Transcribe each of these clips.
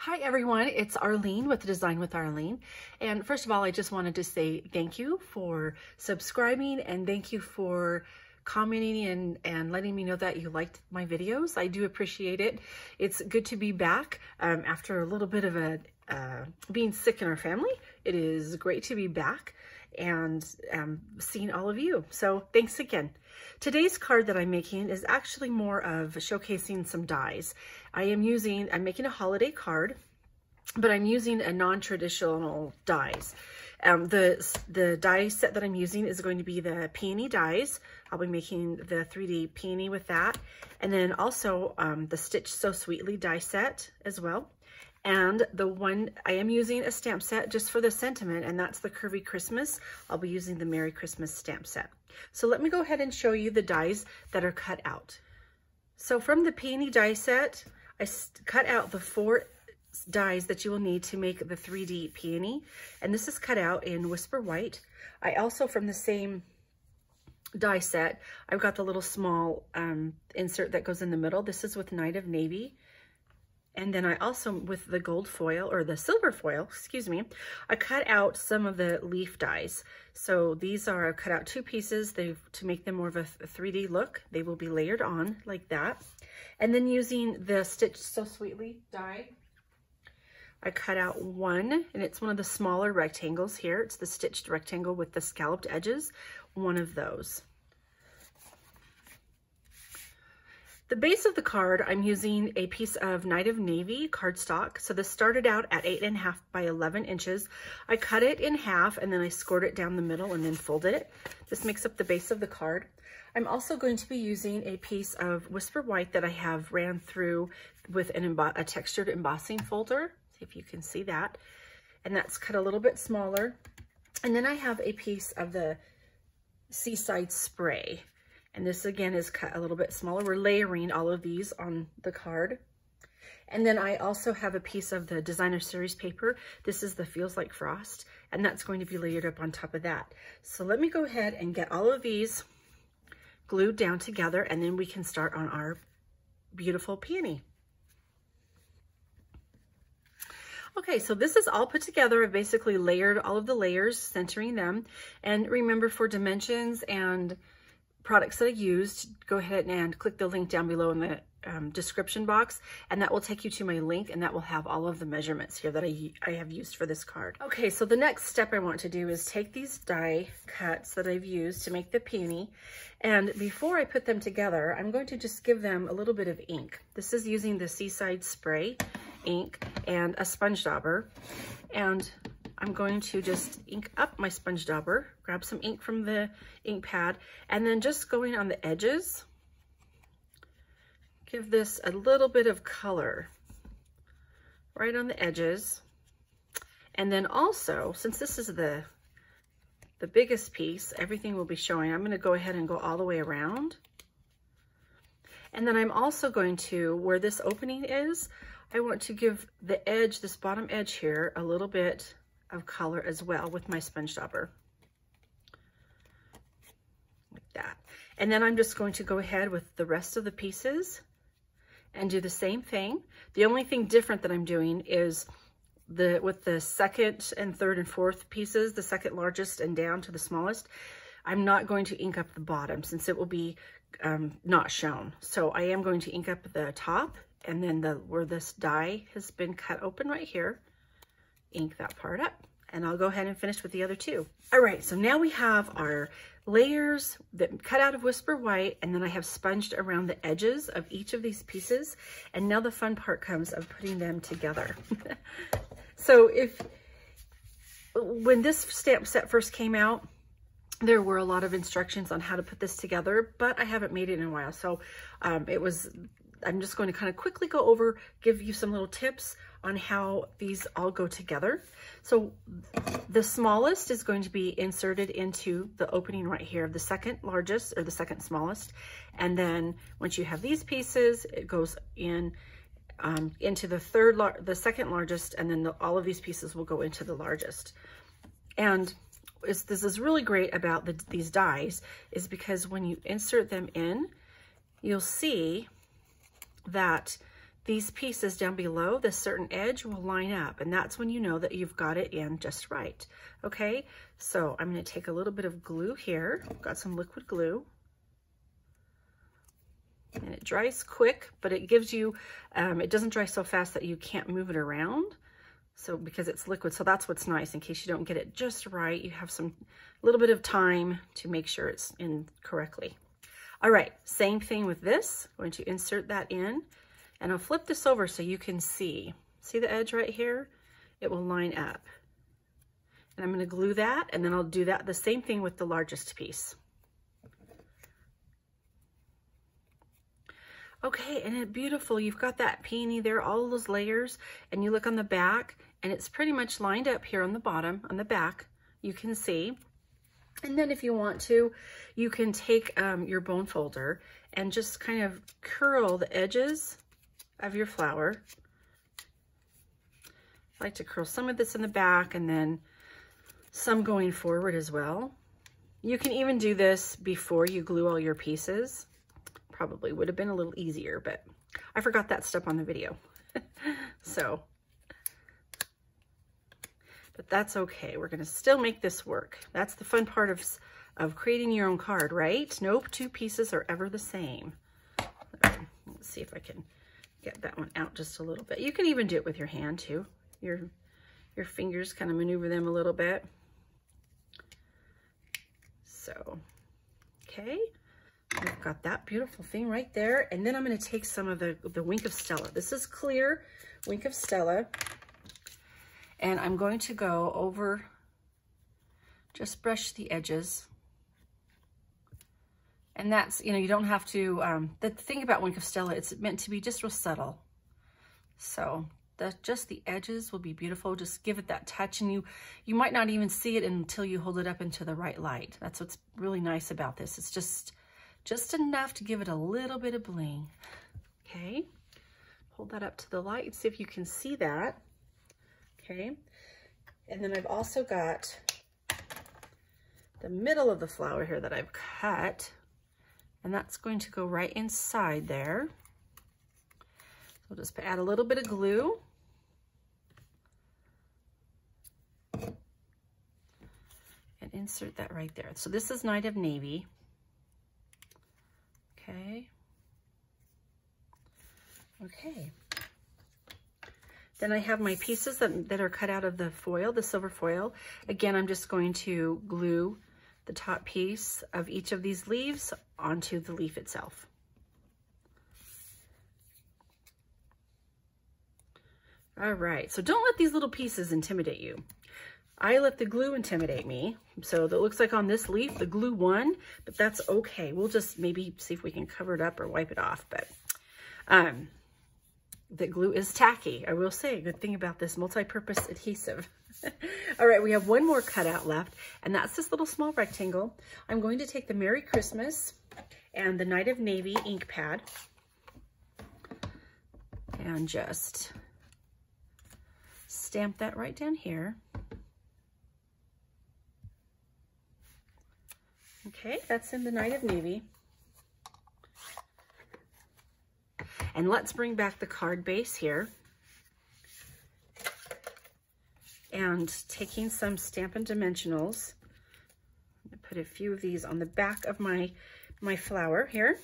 Hi everyone, it's Arlene with Design with Arlene. And first of all, I just wanted to say thank you for subscribing and thank you for commenting and letting me know that you liked my videos. I do appreciate it. It's good to be back after a little bit of being sick in our family. It is great to be back and seeing all of you. So thanks again. Today's card that I'm making is actually more of showcasing some dies. I'm making a holiday card, but I'm using a non-traditional dies. The die set that I'm using is going to be the Peony dies. I'll be making the 3D Peony with that. And then also the Stitch So Sweetly die set as well. And the one, I am using a stamp set just for the sentiment, and that's the Curvy Christmas. I'll be using the Merry Christmas stamp set. So let me go ahead and show you the dies that are cut out. So from the Peony die set, I cut out the 4 dies that you will need to make the 3D Peony. And this is cut out in Whisper White. I also, from the same die set, I've got the little small insert that goes in the middle. This is with Night of Navy. And then I also, with the gold foil, or the silver foil, excuse me, I cut out some of the leaf dies. So these are, I've cut out 2 pieces to make them more of a 3D look. They will be layered on like that. And then using the Stitch So Sweetly die, I cut out 1, and it's one of the smaller rectangles here. It's the stitched rectangle with the scalloped edges, one of those. The base of the card, I'm using a piece of Night of Navy cardstock. So this started out at 8.5 by 11 inches. I cut it in half and then I scored it down the middle and then folded it. This makes up the base of the card. I'm also going to be using a piece of Whisper White that I have ran through with a textured embossing folder. See if you can see that. And that's cut a little bit smaller. And then I have a piece of the Seaside Spray. And this again is cut a little bit smaller. We're layering all of these on the card. And then I also have a piece of the Designer Series paper. This is the Feels Like Frost, and that's going to be layered up on top of that. So let me go ahead and get all of these glued down together, and then we can start on our beautiful peony. Okay, so this is all put together. I've basically layered all of the layers, centering them. And remember, for dimensions and products that I used, go ahead and click the link down below in the description box, and that will take you to my link, and that will have all of the measurements here that I have used for this card. Okay, so the next step I want to do is take these die cuts that I've used to make the peony, and before I put them together, I'm going to just give them a little bit of ink. This is using the Seaside Spray ink and a sponge dauber, and I'm going to just ink up my sponge dauber, grab some ink from the ink pad, and then just going on the edges, give this a little bit of color right on the edges. And then also, since this is the biggest piece, everything will be showing, I'm gonna go ahead and go all the way around. And then I'm also going to, where this opening is, I want to give the edge, this bottom edge here, a little bit of color as well with my sponge dauber, like that. And then I'm just going to go ahead with the rest of the pieces and do the same thing. The only thing different that I'm doing is with the second and third and fourth pieces, the second largest and down to the smallest, I'm not going to ink up the bottom since it will be not shown. So I am going to ink up the top, and then where this die has been cut open right here, ink that part up, and I'll go ahead and finish with the other 2. All right, so now we have our layers that cut out of Whisper White, and then I have sponged around the edges of each of these pieces, and now the fun part comes of putting them together. So when this stamp set first came out, there were a lot of instructions on how to put this together, but I haven't made it in a while, so I'm just going to kind of quickly go over, give you some little tips on how these all go together. So the smallest is going to be inserted into the opening right here of the second largest, or the second smallest. And then once you have these pieces, it goes in into the second largest, and then all of these pieces will go into the largest. And this is really great about these dies, is because when you insert them in, you'll see that these pieces down below, this certain edge will line up, and that's when you know that you've got it in just right. Okay, so I'm going to take a little bit of glue here. I've got some liquid glue. And it dries quick, but it gives you, it doesn't dry so fast that you can't move it around. So because it's liquid, so that's what's nice. In case you don't get it just right, you have some little bit of time to make sure it's in correctly. All right, same thing with this. I'm going to insert that in, and I'll flip this over so you can see. See the edge right here? It will line up. And I'm going to glue that, and then I'll do that the same thing with the largest piece. Okay, and it's beautiful. You've got that peony there, all those layers, and you look on the back, and it's pretty much lined up here on the bottom, on the back, you can see. And then if you want to, you can take your bone folder and just kind of curl the edges of your flower. I like to curl some of this in the back and then some going forward as well. You can even do this before you glue all your pieces. Probably would have been a little easier, but I forgot that step on the video. So, but that's okay. We're going to still make this work. That's the fun part of creating your own card, right? Nope, two pieces are ever the same. Let's see if I can get that one out just a little bit. You can even do it with your hand too. Your fingers kind of maneuver them a little bit. So, okay. I've got that beautiful thing right there. And then I'm going to take some of the Wink of Stella. This is clear Wink of Stella. And I'm going to go over, just brush the edges. And that's, you know, you don't have to, the thing about Wink of Stella, it's meant to be just real subtle. So just the edges will be beautiful. Just give it that touch, and you might not even see it until you hold it up into the right light. That's what's really nice about this. It's just enough to give it a little bit of bling. Okay, hold that up to the light and see if you can see that. Okay, and then I've also got the middle of the flower here that I've cut, and that's going to go right inside there. So we'll just add a little bit of glue. And insert that right there. So this is Night of Navy. Okay. Okay. Then I have my pieces that are cut out of the foil, the silver foil. Again, I'm just going to glue the top piece of each of these leaves onto the leaf itself. All right, so don't let these little pieces intimidate you. I let the glue intimidate me. So it looks like on this leaf, the glue won, but that's okay. We'll just maybe see if we can cover it up or wipe it off. But the glue is tacky. I will say, good thing about this multi-purpose adhesive. All right, we have one more cutout left, and that's this little small rectangle. I'm going to take the Merry Christmas and the Night of Navy ink pad and just stamp that right down here. Okay, that's in the Night of Navy. And let's bring back the card base here. And taking some Stampin' Dimensionals, I'm going to put a few of these on the back of my flower here.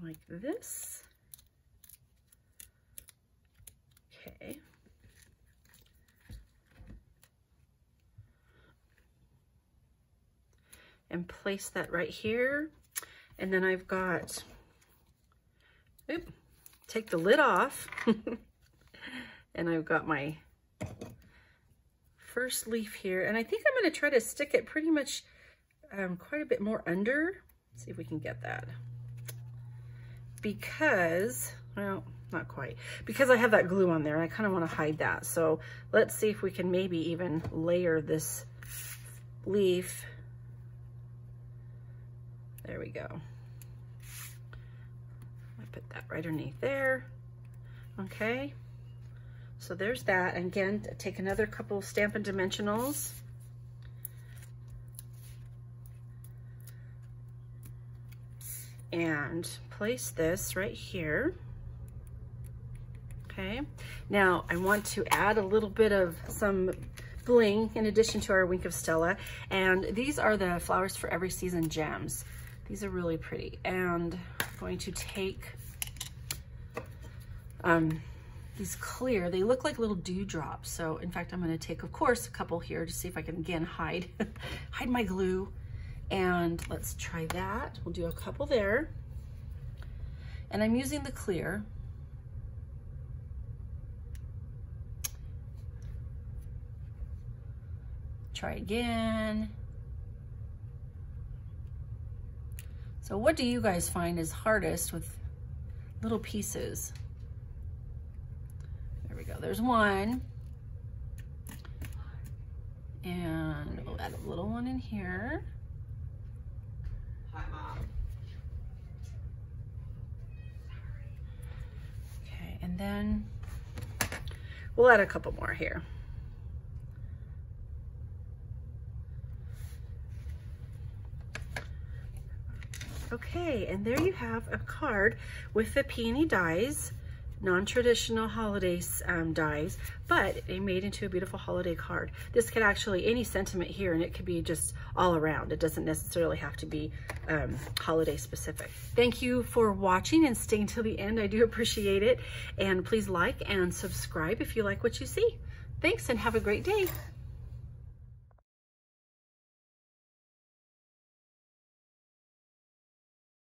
Like this. Okay. And place that right here. And then I've got, take the lid off. And I've got my first leaf here. And I think I'm going to try to stick it pretty much quite a bit more under. Let's see if we can get that. Because, well, not quite. Because I have that glue on there, and I kind of want to hide that. So let's see if we can maybe even layer this leaf. There we go. I put that right underneath there. Okay. So there's that. And again, take another couple Stampin' Dimensionals. and place this right here. Okay, now I want to add a little bit of some bling in addition to our Wink of Stella, and these are the Flowers for Every Season gems. These are really pretty, and I'm going to take these clear, they look like little dewdrops. So in fact, I'm going to take, of course, a couple here to see if I can again hide hide my glue. And let's try that. We'll do a couple there. And I'm using the clear. Try again. So what do you guys find is hardest with little pieces? There we go, there's one. And we'll add a little one in here. Hi, Mom. Okay, and then we'll add a couple more here. Okay, and there you have a card with the Peony dies, non-traditional holiday dies, but they made into a beautiful holiday card. This could actually, any sentiment here, and it could be just all around. It doesn't necessarily have to be holiday specific. Thank you for watching and staying till the end. I do appreciate it. And please like and subscribe if you like what you see. Thanks and have a great day.